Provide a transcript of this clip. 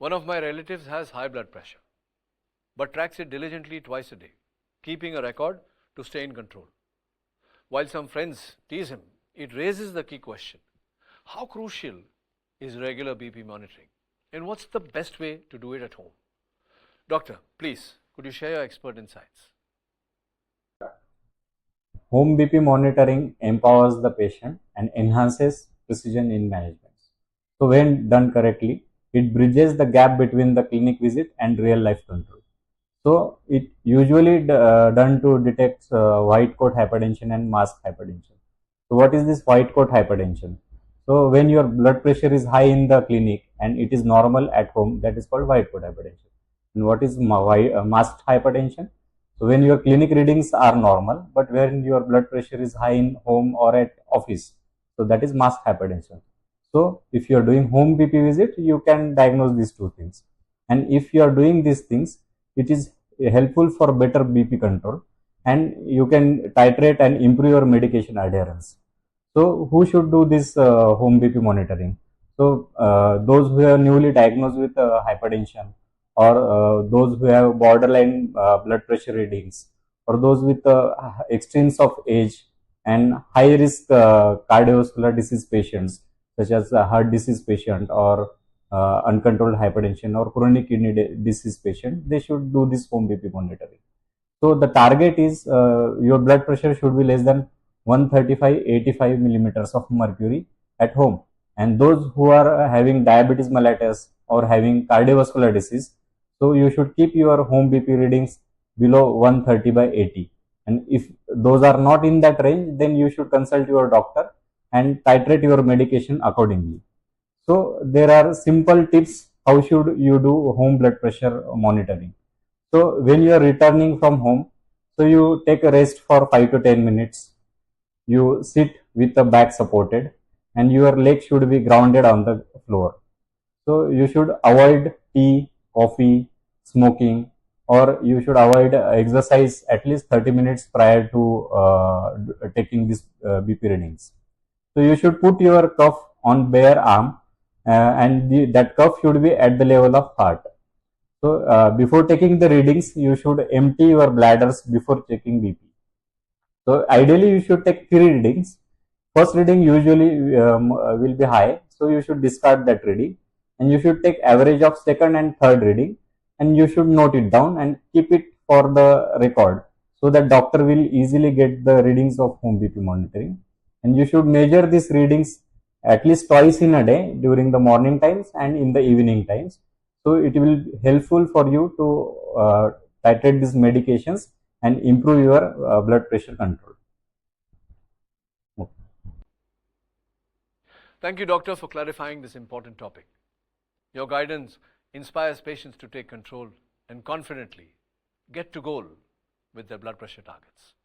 One of my relatives has high blood pressure, but tracks it diligently twice a day, keeping a record to stay in control. While some friends tease him, it raises the key question: how crucial is regular BP monitoring? And what's the best way to do it at home? Doctor, please, could you share your expert insights? Home BP monitoring empowers the patient and enhances precision in management. So when done correctly, it bridges the gap between the clinic visit and real life control. So it usually done to detect white coat hypertension and masked hypertension. So what is this white coat hypertension? So when your blood pressure is high in the clinic and it is normal at home, that is called white coat hypertension. And what is masked hypertension? So when your clinic readings are normal, but when your blood pressure is high in home or at office, so that is masked hypertension. So if you are doing home BP visit, you can diagnose these two things. And if you are doing these things, it is helpful for better BP control, and you can titrate and improve your medication adherence. So who should do this home BP monitoring? So those who are newly diagnosed with hypertension, or those who have borderline blood pressure readings, or those with extremes of age and high risk cardiovascular disease patients, such as a heart disease patient or uncontrolled hypertension or chronic kidney disease patient, they should do this home BP monitoring. So the target is your blood pressure should be less than 135/85 millimeters of mercury at home. And those who are having diabetes mellitus or having cardiovascular disease, so you should keep your home BP readings below 130/80. And if those are not in that range, then you should consult your doctor and titrate your medication accordingly. So there are simple tips how should you do home blood pressure monitoring. So when you are returning from home, so you take a rest for 5 to 10 minutes. You sit with the back supported and your leg should be grounded on the floor. So you should avoid tea, coffee, smoking, or you should avoid exercise at least 30 minutes prior to taking these BP readings. So you should put your cuff on bare arm, and that cuff should be at the level of heart. So before taking the readings, you should empty your bladders before checking BP. So ideally, you should take 3 readings. First reading usually will be high, so you should discard that reading, and you should take average of second and third reading, and you should note it down and keep it for the record, so that doctor will easily get the readings of home BP monitoring. And you should measure these readings at least twice in a day during the morning times and in the evening times. So it will be helpful for you to titrate these medications and improve your blood pressure control. Okay. Thank you, doctor, for clarifying this important topic. Your guidance inspires patients to take control and confidently get to goal with their blood pressure targets.